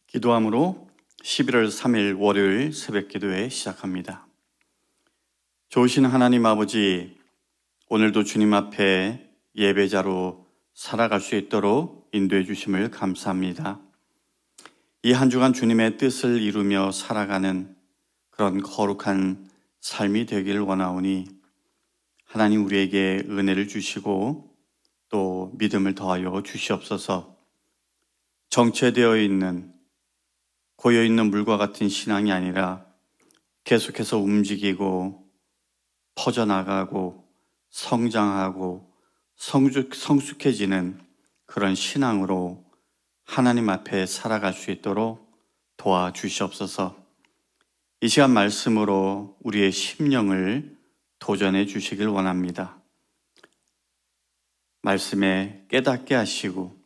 기도함으로 11월 3일 월요일 새벽기도회 시작합니다. 좋으신 하나님 아버지, 오늘도 주님 앞에 예배자로 살아갈 수 있도록 인도해 주심을 감사합니다. 이 한 주간 주님의 뜻을 이루며 살아가는 그런 거룩한 삶이 되기를 원하오니 하나님 우리에게 은혜를 주시고 또 믿음을 더하여 주시옵소서. 정체되어 있는 고여있는 물과 같은 신앙이 아니라 계속해서 움직이고 퍼져나가고 성장하고 성숙해지는 그런 신앙으로 하나님 앞에 살아갈 수 있도록 도와주시옵소서. 이 시간 말씀으로 우리의 심령을 도전해 주시길 원합니다. 말씀에 깨닫게 하시고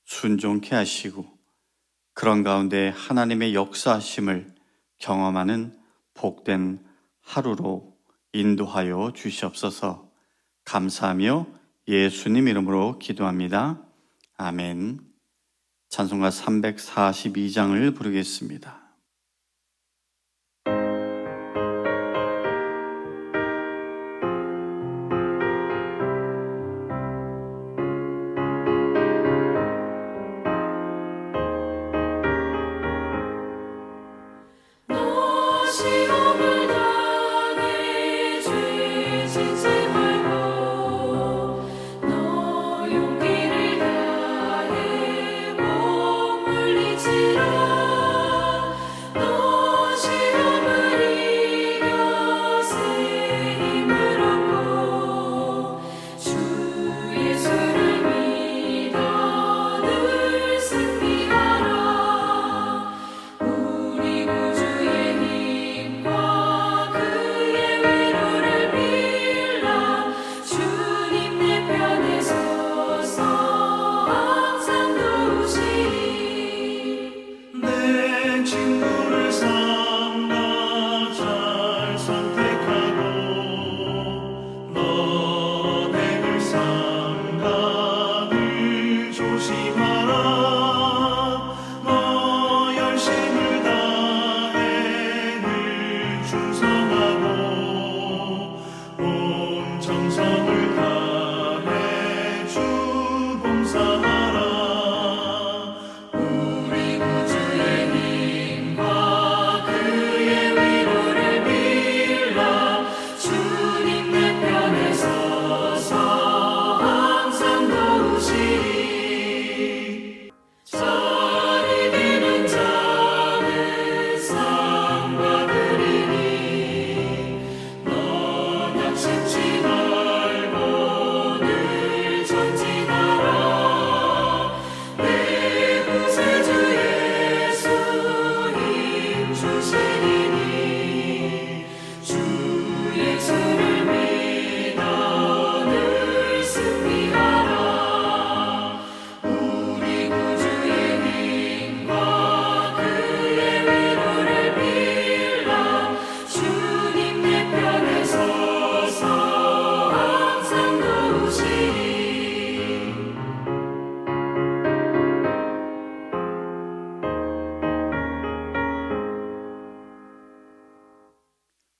순종케 하시고 그런 가운데 하나님의 역사하심을 경험하는 복된 하루로 인도하여 주시옵소서. 감사하며 예수님 이름으로 기도합니다. 아멘. 찬송가 342장을 부르겠습니다.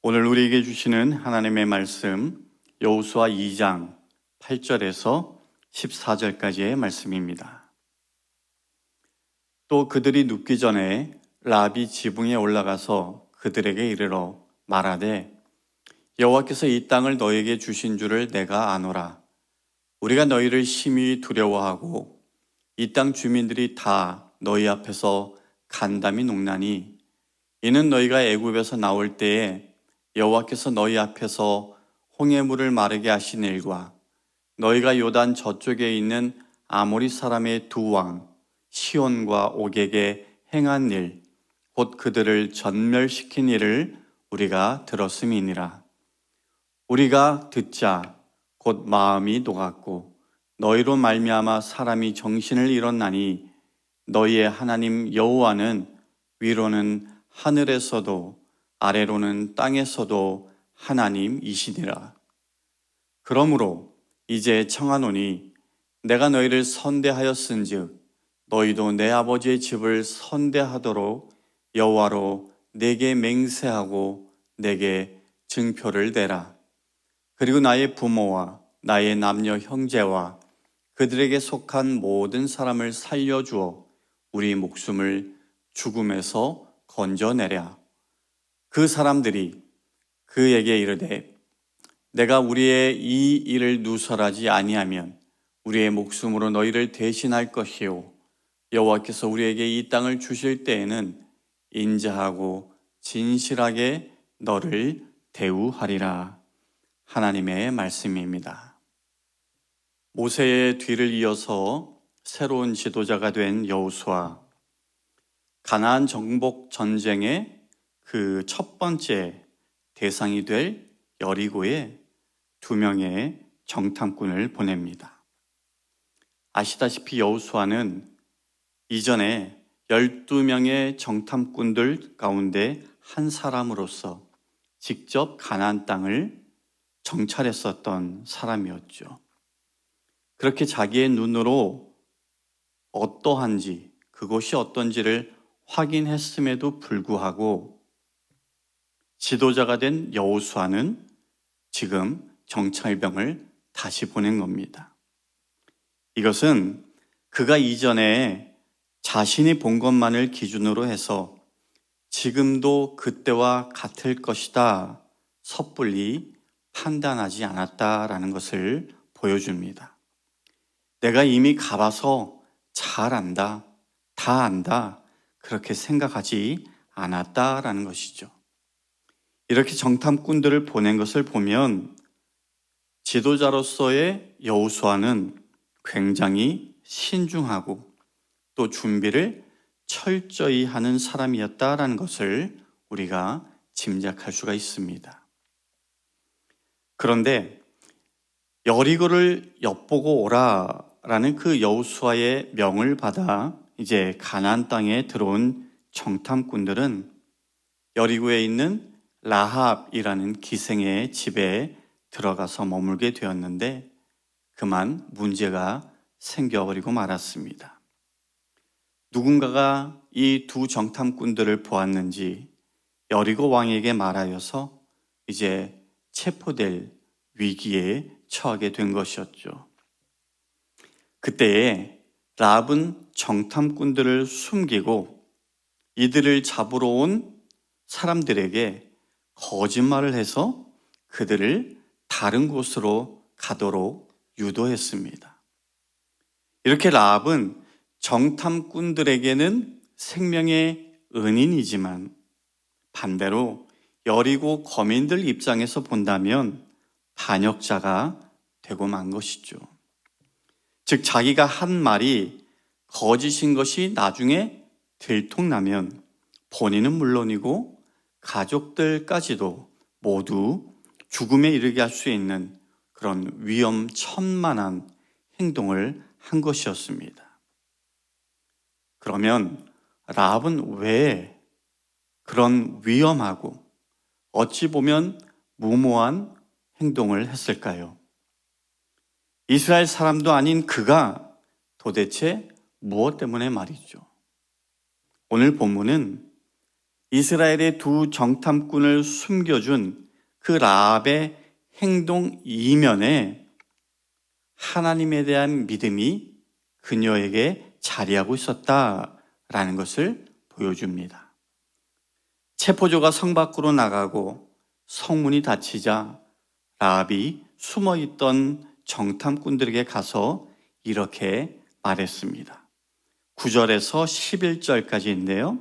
오늘 우리에게 주시는 하나님의 말씀 여호수아 2장 8절에서 14절까지의 말씀입니다. 또 그들이 눕기 전에 라비 지붕에 올라가서 그들에게 이르러 말하되 여호와께서 이 땅을 너에게 주신 줄을 내가 아노라. 우리가 너희를 심히 두려워하고 이 땅 주민들이 다 너희 앞에서 간담이 녹나니 이는 너희가 애굽에서 나올 때에 여호와께서 너희 앞에서 홍해물을 마르게 하신 일과 너희가 요단 저쪽에 있는 아모리 사람의 두 왕 시온과 옥에게 행한 일, 곧 그들을 전멸시킨 일을 우리가 들었음이니라. 우리가 듣자 곧 마음이 녹았고 너희로 말미암아 사람이 정신을 잃었나니 너희의 하나님 여호와는 위로는 하늘에서도 아래로는 땅에서도 하나님이시니라. 그러므로 이제 청하노니 내가 너희를 선대하였은즉 너희도 내 아버지의 집을 선대하도록 여호와로 내게 맹세하고 내게 증표를 내라. 그리고 나의 부모와 나의 남녀 형제와 그들에게 속한 모든 사람을 살려주어 우리 목숨을 죽음에서 건져내랴. 그 사람들이 그에게 이르되 내가 우리의 이 일을 누설하지 아니하면 우리의 목숨으로 너희를 대신할 것이요 여호와께서 우리에게 이 땅을 주실 때에는 인자하고 진실하게 너를 대우하리라. 하나님의 말씀입니다. 모세의 뒤를 이어서 새로운 지도자가 된 여호수아, 가나안 정복 전쟁의 그 첫 번째 대상이 될 여리고에 2명의 정탐꾼을 보냅니다. 아시다시피 여호수아는 이전에 12명의 정탐꾼들 가운데 한 사람으로서 직접 가나안 땅을 정찰했었던 사람이었죠. 그렇게 자기의 눈으로 어떠한지, 그곳이 어떤지를 확인했음에도 불구하고 지도자가 된 여호수아는 지금 정찰병을 다시 보낸 겁니다. 이것은 그가 이전에 자신이 본 것만을 기준으로 해서 지금도 그때와 같을 것이다 섣불리 판단하지 않았다라는 것을 보여줍니다. 내가 이미 가봐서 잘 안다, 다 안다 그렇게 생각하지 않았다라는 것이죠. 이렇게 정탐꾼들을 보낸 것을 보면 지도자로서의 여호수아는 굉장히 신중하고 또 준비를 철저히 하는 사람이었다라는 것을 우리가 짐작할 수가 있습니다. 그런데 여리고를 엿보고 오라라는 그 여호수아의 명을 받아 이제 가나안 땅에 들어온 정탐꾼들은 여리고에 있는 라합이라는 기생의 집에 들어가서 머물게 되었는데 그만 문제가 생겨버리고 말았습니다. 누군가가 이 2 정탐꾼들을 보았는지 여리고 왕에게 말하여서 이제 체포될 위기에 처하게 된 것이었죠. 그때에 라합은 정탐꾼들을 숨기고 이들을 잡으러 온 사람들에게 거짓말을 해서 그들을 다른 곳으로 가도록 유도했습니다. 이렇게 라합은 정탐꾼들에게는 생명의 은인이지만 반대로 여리고 거민들 입장에서 본다면 반역자가 되고 만 것이죠. 즉 자기가 한 말이 거짓인 것이 나중에 들통나면 본인은 물론이고 가족들까지도 모두 죽음에 이르게 할 수 있는 그런 위험천만한 행동을 한 것이었습니다. 그러면 라합은 왜 그런 위험하고 어찌 보면 무모한 행동을 했을까요? 이스라엘 사람도 아닌 그가 도대체 무엇 때문에 말이죠? 오늘 본문은 이스라엘의 2 정탐꾼을 숨겨준 그 라합의 행동 이면에 하나님에 대한 믿음이 그녀에게 자리하고 있었다라는 것을 보여줍니다. 체포조가 성 밖으로 나가고 성문이 닫히자 라합이 숨어있던 정탐꾼들에게 가서 이렇게 말했습니다. 9절에서 11절까지인데요.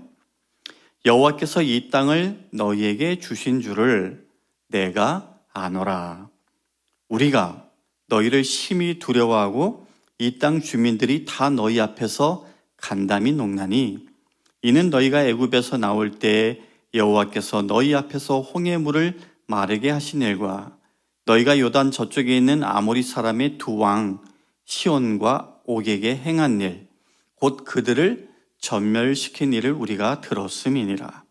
여호와께서 이 땅을 너희에게 주신 줄을 내가 아노라. 우리가 너희를 심히 두려워하고 이 땅 주민들이 다 너희 앞에서 간담이 녹나니 이는 너희가 애굽에서 나올 때에 여호와께서 너희 앞에서 홍해 물을 마르게 하신 일과 너희가 요단 저쪽에 있는 아모리 사람의 2 왕 시온과 옥에게 행한 일 곧 그들을 전멸시킨 일을 우리가 들었음이니라.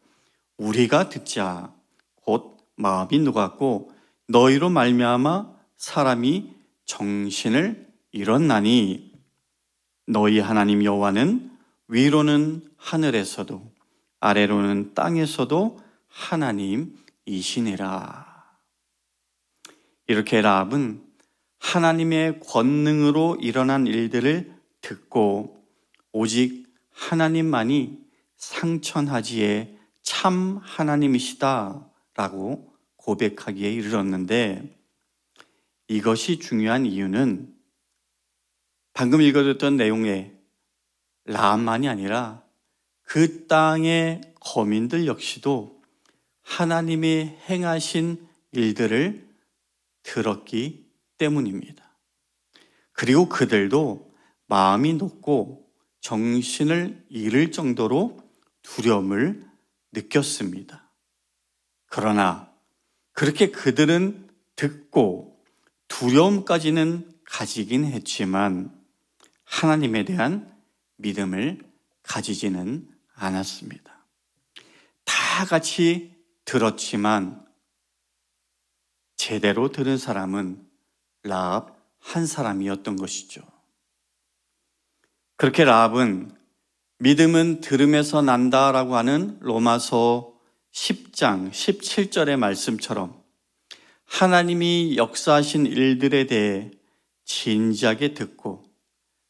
우리가 듣자 곧 마음이 녹았고 너희로 말미암아 사람이 정신을 잃었나니 너희 하나님 여호와는 위로는 하늘에서도 아래로는 땅에서도 하나님이시니라. 이렇게 라합은 하나님의 권능으로 일어난 일들을 듣고 오직 하나님만이 상천하지에 참 하나님이시다라고 고백하기에 이르렀는데, 이것이 중요한 이유는 방금 읽어줬던 내용에 라합만이 아니라 그 땅의 거민들 역시도 하나님이 행하신 일들을 들었기 때문입니다. 그리고 그들도 마음이 높고 정신을 잃을 정도로 두려움을 느꼈습니다. 그러나 그렇게 그들은 듣고 두려움까지는 가지긴 했지만 하나님에 대한 믿음을 가지지는 않았습니다. 다 같이 들었지만 제대로 들은 사람은 라합 한 사람이었던 것이죠. 그렇게 라합은 믿음은 들음에서 난다라고 하는 로마서 10장 17절의 말씀처럼 하나님이 역사하신 일들에 대해 진지하게 듣고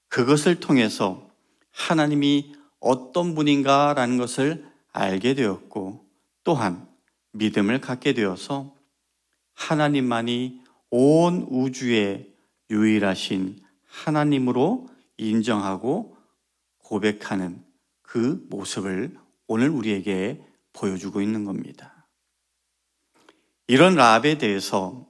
그것을 통해서 하나님이 어떤 분인가라는 것을 알게 되었고, 또한 믿음을 갖게 되어서 하나님만이 온 우주의 유일하신 하나님으로 인정하고 고백하는 그 모습을 오늘 우리에게 보여주고 있는 겁니다. 이런 라합에 대해서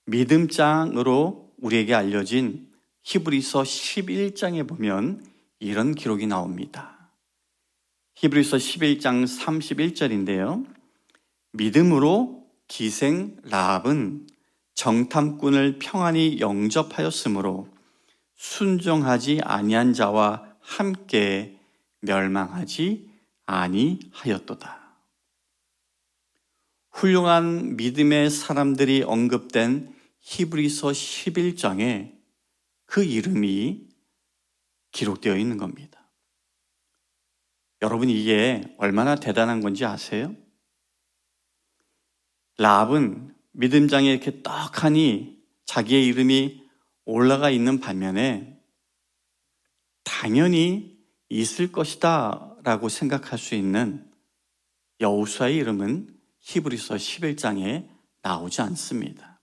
믿음장으로 우리에게 알려진 히브리서 11장에 보면 이런 기록이 나옵니다. 히브리서 11장 31절인데요. 믿음으로 기생 라합은 정탐꾼을 평안히 영접하였으므로 순종하지 아니한 자와 함께 멸망하지 아니하였도다. 훌륭한 믿음의 사람들이 언급된 히브리서 11장에 그 이름이 기록되어 있는 겁니다. 여러분, 이게 얼마나 대단한 건지 아세요? 라합은 믿음장에 이렇게 떡하니 자기의 이름이 올라가 있는 반면에 당연히 있을 것이다 라고 생각할 수 있는 여호수아의 이름은 히브리서 11장에 나오지 않습니다.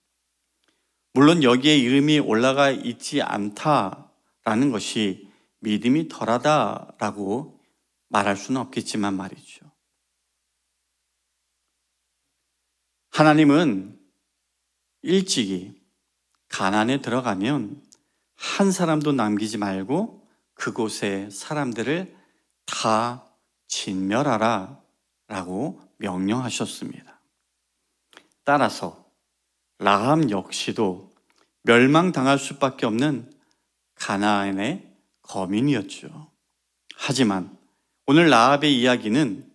물론 여기에 이름이 올라가 있지 않다라는 것이 믿음이 덜하다라고 말할 수는 없겠지만 말이죠. 하나님은 일찍이 가나안에 들어가면 한 사람도 남기지 말고 그곳의 사람들을 다 진멸하라 라고 명령하셨습니다. 따라서 라합 역시도 멸망당할 수밖에 없는 가나안의 거민이었죠. 하지만 오늘 라합의 이야기는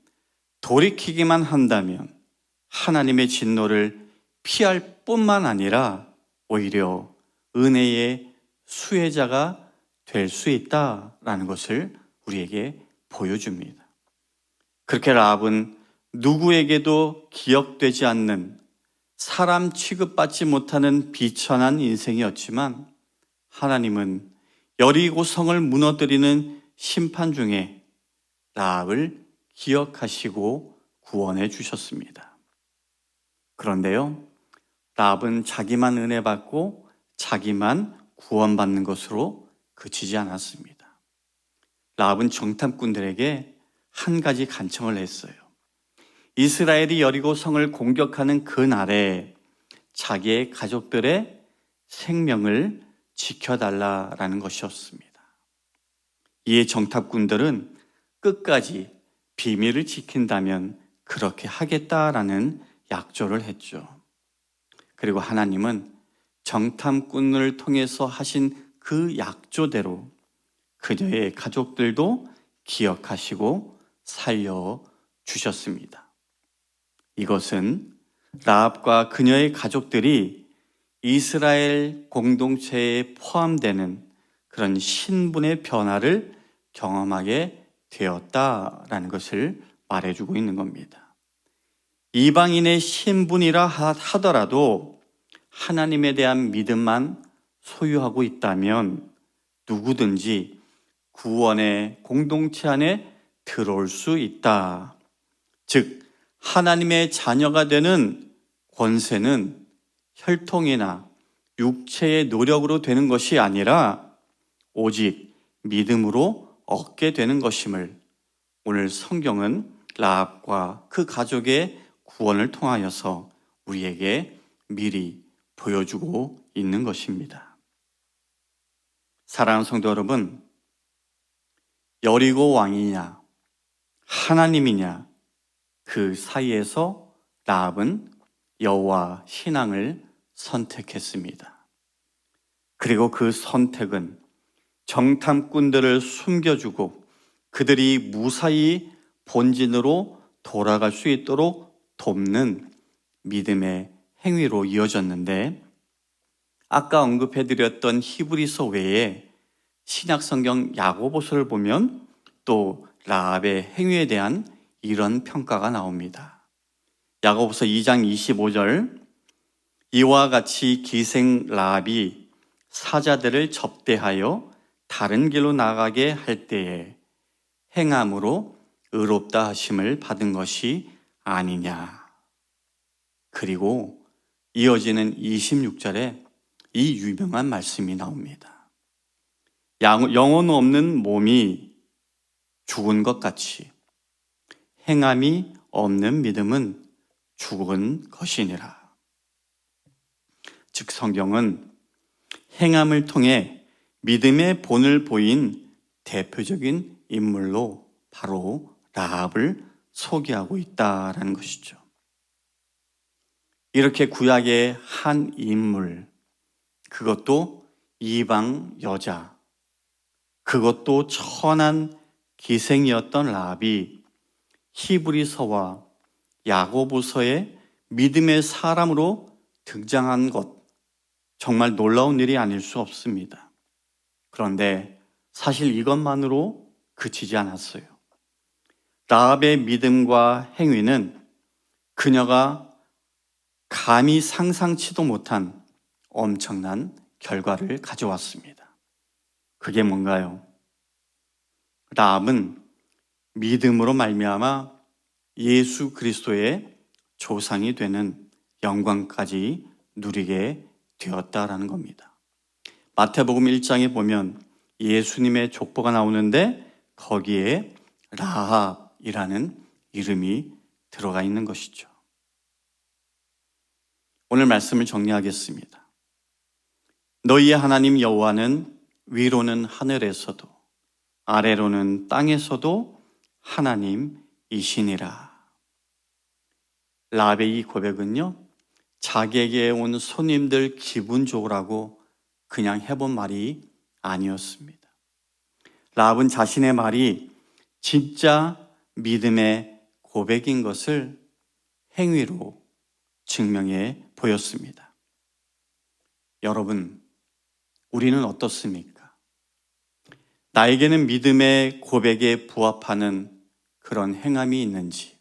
돌이키기만 한다면 하나님의 진노를 피할 뿐만 아니라 오히려 은혜의 수혜자가 될 수 있다라는 것을 우리에게 보여줍니다. 그렇게 라합은 누구에게도 기억되지 않는 사람 취급받지 못하는 비천한 인생이었지만 하나님은 여리고 성을 무너뜨리는 심판 중에 라합을 기억하시고 구원해 주셨습니다. 그런데요, 라합은 자기만 은혜 받고 자기만 구원받는 것으로 그치지 않았습니다. 라합은 정탐꾼들에게 한 가지 간청을 했어요. 이스라엘이 여리고 성을 공격하는 그날에 자기의 가족들의 생명을 지켜달라라는 것이었습니다. 이에 정탐꾼들은 끝까지 비밀을 지킨다면 그렇게 하겠다라는 약조를 했죠. 그리고 하나님은 정탐꾼을 통해서 하신 그 약조대로 그녀의 가족들도 기억하시고 살려주셨습니다. 이것은 라합과 그녀의 가족들이 이스라엘 공동체에 포함되는 그런 신분의 변화를 경험하게 되었다라는 것을 말해주고 있는 겁니다. 이방인의 신분이라 하더라도 하나님에 대한 믿음만 소유하고 있다면 누구든지 구원의 공동체 안에 들어올 수 있다. 즉, 하나님의 자녀가 되는 권세는 혈통이나 육체의 노력으로 되는 것이 아니라 오직 믿음으로 얻게 되는 것임을 오늘 성경은 라합과 그 가족의 구원을 통하여서 우리에게 미리 보여주고 있는 것입니다. 사랑하는 성도 여러분, 여리고 왕이냐 하나님이냐 그 사이에서 라합은 여호와 신앙을 선택했습니다. 그리고 그 선택은 정탐꾼들을 숨겨주고 그들이 무사히 본진으로 돌아갈 수 있도록 돕는 믿음의 행위로 이어졌는데, 아까 언급해드렸던 히브리서 외에 신약성경 야고보서를 보면 또 라합의 행위에 대한 이런 평가가 나옵니다. 야고보서 2장 25절, 이와 같이 기생 라합이 사자들을 접대하여 다른 길로 나가게 할 때에 행함으로 의롭다 하심을 받은 것이 아니냐. 그리고 이어지는 26절에 이 유명한 말씀이 나옵니다. 영혼 없는 몸이 죽은 것 같이 행함이 없는 믿음은 죽은 것이니라. 즉 성경은 행함을 통해 믿음의 본을 보인 대표적인 인물로 바로 라합을 소개하고 있다라는 것이죠. 이렇게 구약의 한 인물, 그것도 이방 여자, 그것도 천한 기생이었던 라합이 히브리서와 야고보서의 믿음의 사람으로 등장한 것, 정말 놀라운 일이 아닐 수 없습니다. 그런데 사실 이것만으로 그치지 않았어요. 라합의 믿음과 행위는 그녀가 감히 상상치도 못한 엄청난 결과를 가져왔습니다. 그게 뭔가요? 라합은 믿음으로 말미암아 예수 그리스도의 조상이 되는 영광까지 누리게 되었다라는 겁니다. 마태복음 1장에 보면 예수님의 족보가 나오는데 거기에 라합이라는 이름이 들어가 있는 것이죠. 오늘 말씀을 정리하겠습니다. 너희의 하나님 여호와는 위로는 하늘에서도 아래로는 땅에서도 하나님이시니라. 라합의 이 고백은요, 자기에게 온 손님들 기분 좋으라고 그냥 해본 말이 아니었습니다. 라합은 자신의 말이 진짜 믿음의 고백인 것을 행위로 증명해 보였습니다. 여러분, 우리는 어떻습니까? 나에게는 믿음의 고백에 부합하는 그런 행함이 있는지,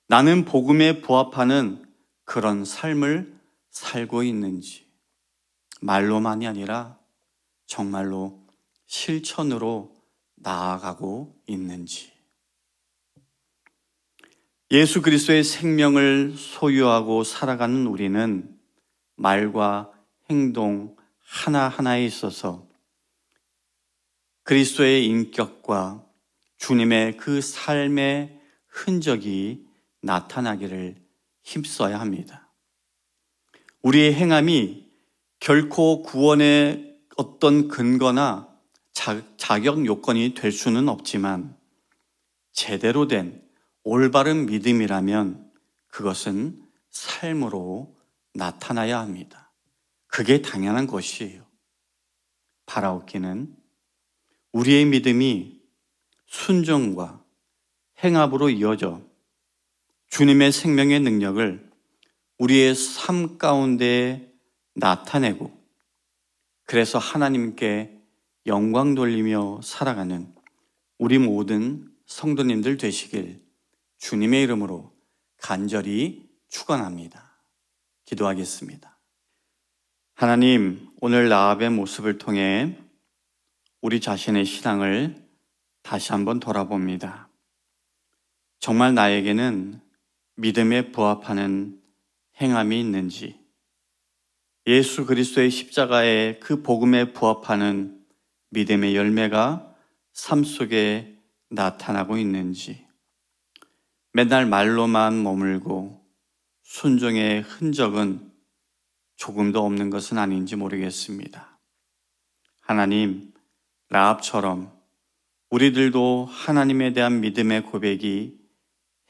나는 복음에 부합하는 그런 삶을 살고 있는지, 말로만이 아니라 정말로 실천으로 나아가고 있는지. 예수 그리스도의 생명을 소유하고 살아가는 우리는 말과 행동 하나하나에 있어서 그리스도의 인격과 주님의 그 삶의 흔적이 나타나기를 힘써야 합니다. 우리의 행함이 결코 구원의 어떤 근거나 자격 요건이 될 수는 없지만 제대로 된 올바른 믿음이라면 그것은 삶으로 나타나야 합니다. 그게 당연한 것이에요. 바라옵기는 우리의 믿음이 순종과 행함으로 이어져 주님의 생명의 능력을 우리의 삶 가운데 나타내고, 그래서 하나님께 영광 돌리며 살아가는 우리 모든 성도님들 되시길 주님의 이름으로 간절히 축원합니다. 기도하겠습니다. 하나님, 오늘 라합의 모습을 통해 우리 자신의 신앙을 다시 한번 돌아봅니다. 정말 나에게는 믿음에 부합하는 행함이 있는지, 예수 그리스도의 십자가의 그 복음에 부합하는 믿음의 열매가 삶 속에 나타나고 있는지, 맨날 말로만 머물고 순종의 흔적은 조금도 없는 것은 아닌지 모르겠습니다. 하나님, 라합처럼 우리들도 하나님에 대한 믿음의 고백이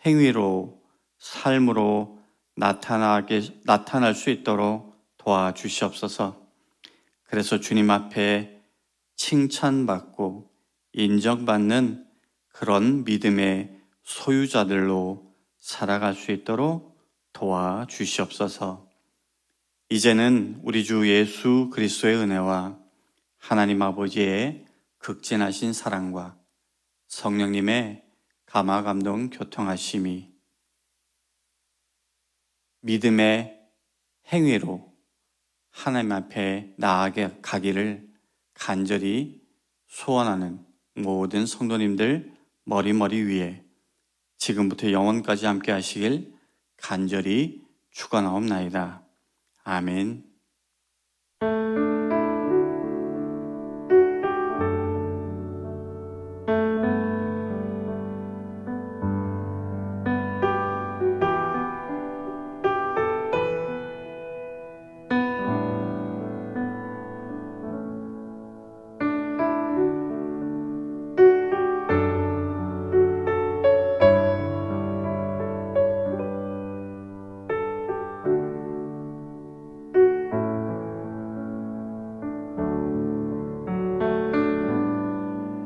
행위로, 삶으로 나타날 수 있도록 도와주시옵소서. 그래서 주님 앞에 칭찬받고 인정받는 그런 믿음의 소유자들로 살아갈 수 있도록 도와주시옵소서. 이제는 우리 주 예수 그리스도의 은혜와 하나님 아버지의 극진하신 사랑과 성령님의 감화감동 교통하심이 믿음의 행위로 하나님 앞에 나아가기를 간절히 소원하는 모든 성도님들 머리 위에 지금부터 영원까지 함께 하시길 간절히 축원하옵나이다. 아멘.